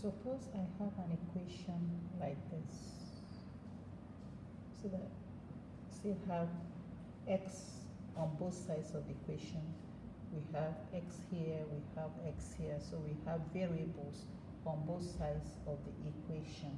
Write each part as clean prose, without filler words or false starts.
Suppose I have an equation like this. So that still have x on both sides of the equation. We have x here, we have x here, so we have variables on both sides of the equation.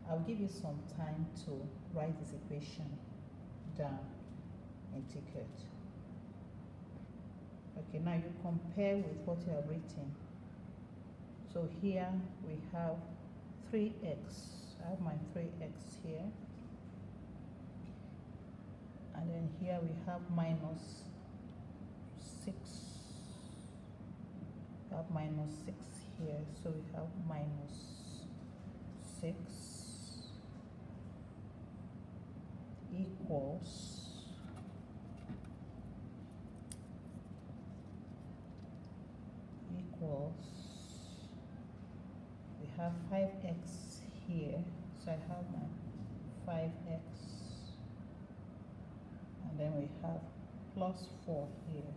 I'll give you some time to write this equation down in ticket. Okay, now you compare with what you have written. So here we have 3x. I have my 3x here. And then here we have minus 6. We have minus 6 here. So we have minus 6 equals we have 5x here, so I have my 5x, and then we have plus 4 here,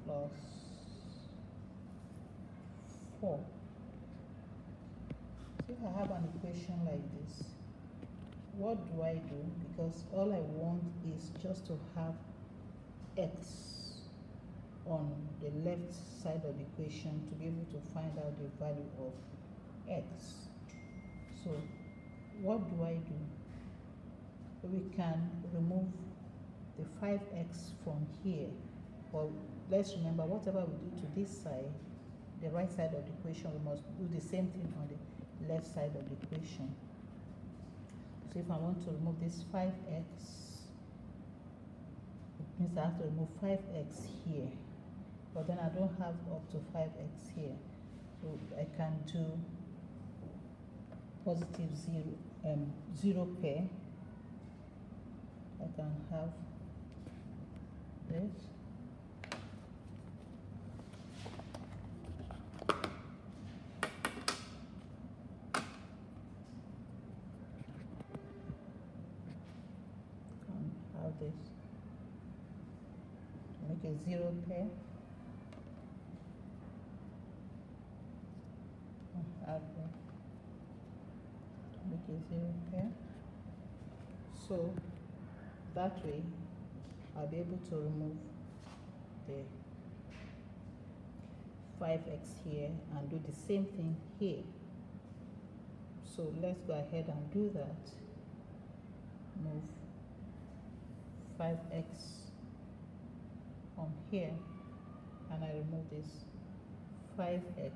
plus 4. So if I have an equation like this, what do I do? Because all I want is just to have x on the left side of the equation to be able to find out the value of x. So what do I do? We can remove the 5x from here, but let's remember whatever we do to this side, the right side of the equation, we must do the same thing on the left side of the equation. So if I want to remove this 5x, it means I have to remove 5x here. But then I don't have up to 5x here. So I can do positive 0 pair. I can have this. This make a 0 pair, make a 0 pair, so that way I'll be able to remove the 5x here and do the same thing here. So let's go ahead and do that. Move 5x from here, and I remove this 5x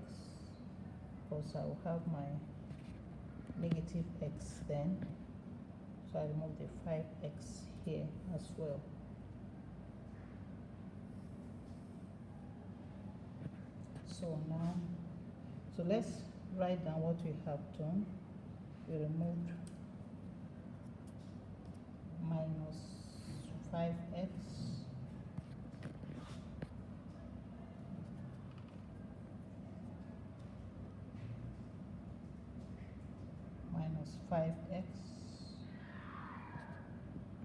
because I will have my negative x then. So I remove the 5x here as well. So now, so let's write down what we have done. We removed minus 5x minus 5x,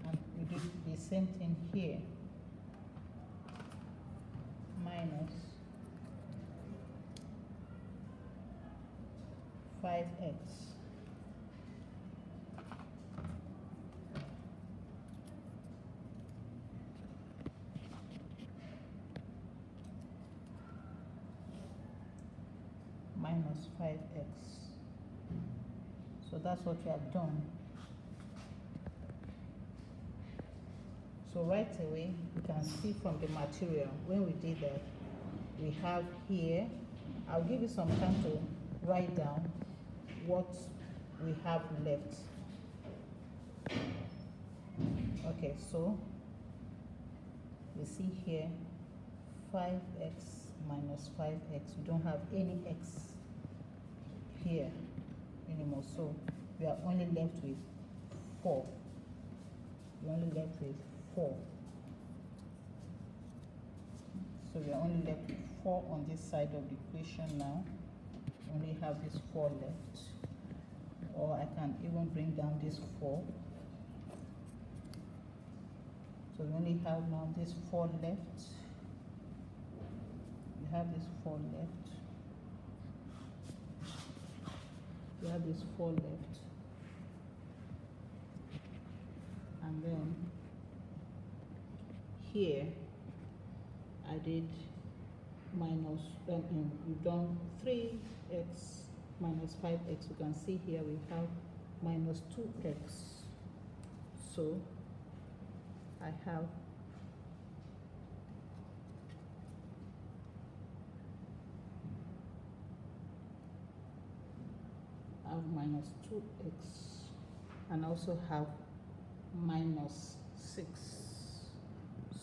and we do the same thing here, minus 5x minus 5x. So that's what we have done. So right away, you can see from the material, when we did that, we have here, I'll give you some time to write down what we have left. Okay, so we see here 5x minus 5x. We don't have any x here anymore, so we are only left with 4. We're only left with 4. So we are only left with 4 on this side of the equation now. We only have this 4 left. Or I can even bring down this 4. So we only have now this 4 left. We have this 4 left. have this 4 left, and then here I did minus, we've done 3x minus 5x. You can see here we have minus 2x. So I have minus 2x, and also have minus 6.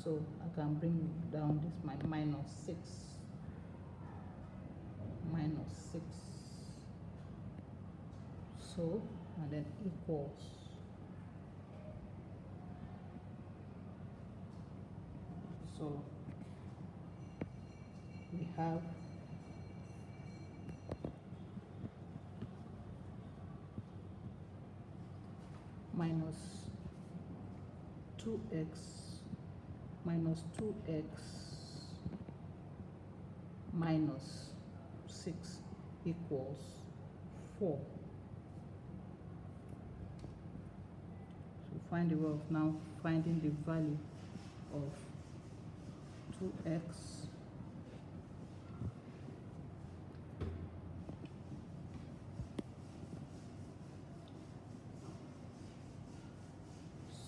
So I can bring down this, my minus 6, minus 6. So, and then equals. So we have minus 2x minus 2x minus 6 equals 4. So find the way of now finding the value of 2x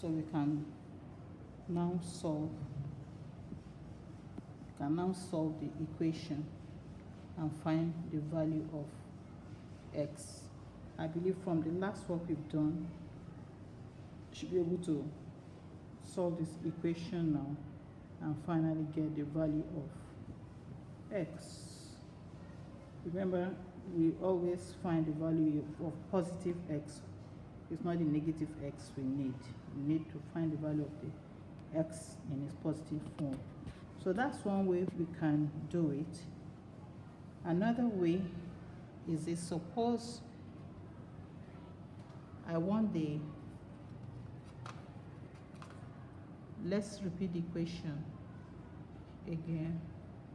so we can now solve the equation and find the value of x. I believe from the last work we've done, you should be able to solve this equation now and finally get the value of x. Remember, we always find the value of positive x. It's not the negative x we need. We need to find the value of the x in its positive form. So that's one way we can do it. Another way is this: suppose I want the, let's repeat the equation again.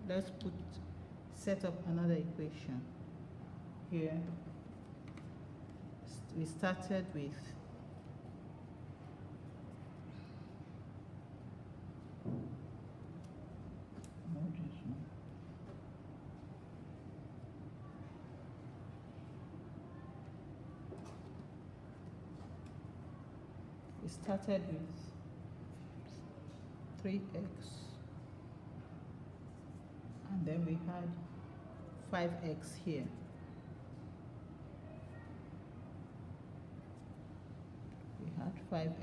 Let's set up another equation here. We started with with 3x, and then we had 5x here. We had 5x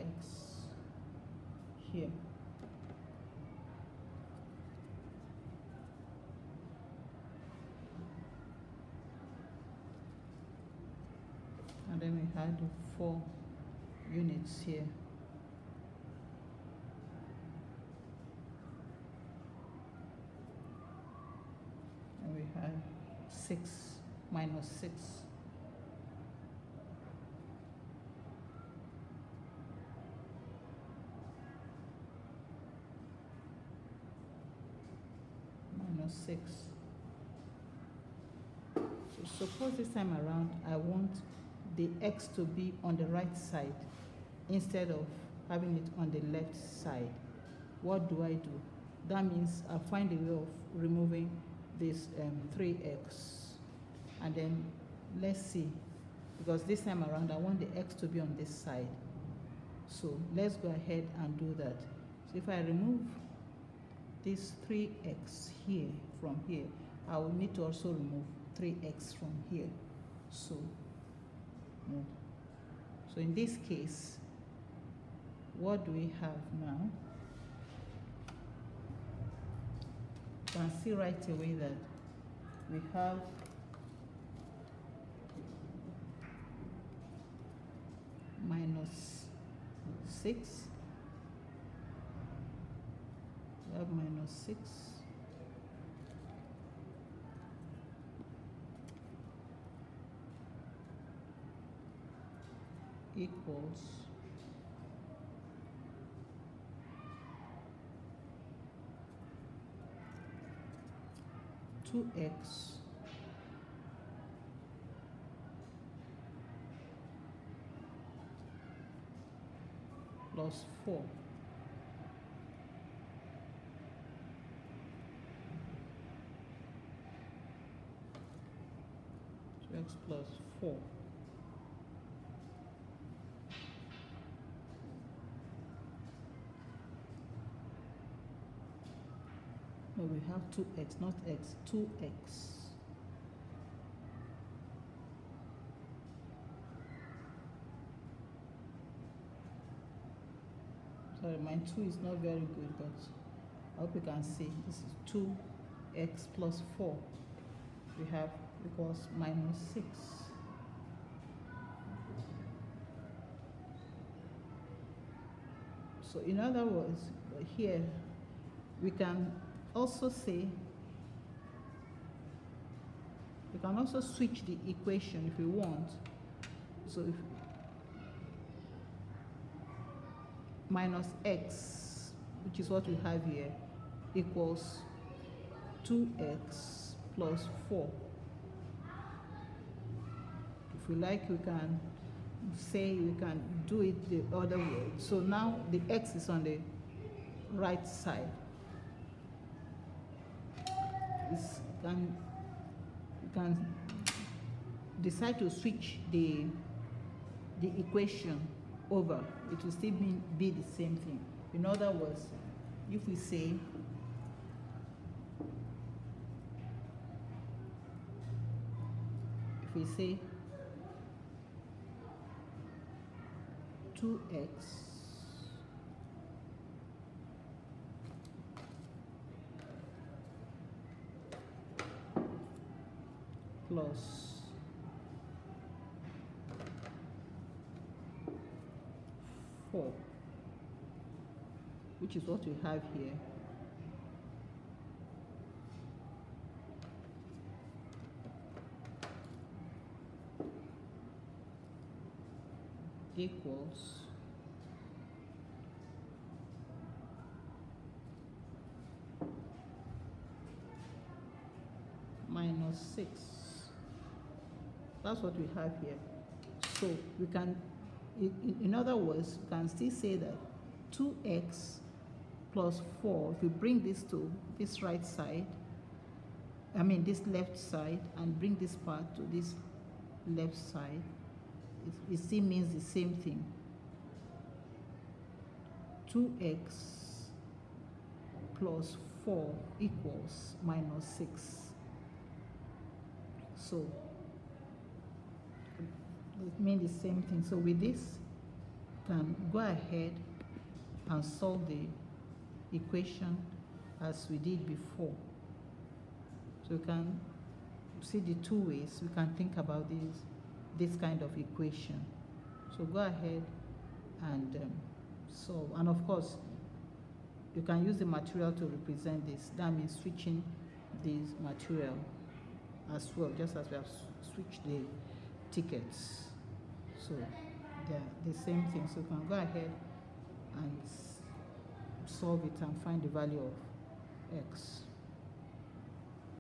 here. And then we had 4 units here. And we had 6 minus 6. Minus 6. So suppose this time around I want the x to be on the right side instead of having it on the left side. What do I do? That means I'll find a way of removing this 3x, and then let's see, because this time around I want the x to be on this side. So let's go ahead and do that. So if I remove this 3x here from here, I will need to also remove 3x from here. So in this case, what do we have now? You can see right away that we have minus 6. We have minus 6. Equals 2x plus 4. X plus 4. No, we have 2x, not x, 2x. Sorry, my 2 is not very good, but I hope you can see. This is 2x plus 4. We have equals minus 6. So in other words, here we can also say, we can also switch the equation if we want. So if minus x, which is what we have here, equals 2x plus 4. If we like, we can say, we can do it the other way. So now the x is on the right side. You can decide to switch the equation over. It will still be the same thing. In other words, if we say we say 2x plus 4, which is what we have here, equals minus 6. That's what we have here. So we can, in other words, we can still say that 2x plus 4, if we bring this to this right side, I mean this left side, and bring this part to this left side, it still means the same thing. 2x plus 4 equals minus 6. So it means the same thing. So with this, you can go ahead and solve the equation as we did before. So you can see the two ways we can think about this kind of equation. So go ahead and solve. And of course, you can use the material to represent this. That means switching this material as well, just as we have switched the tickets. So they're the same thing. So you can go ahead and solve it and find the value of x.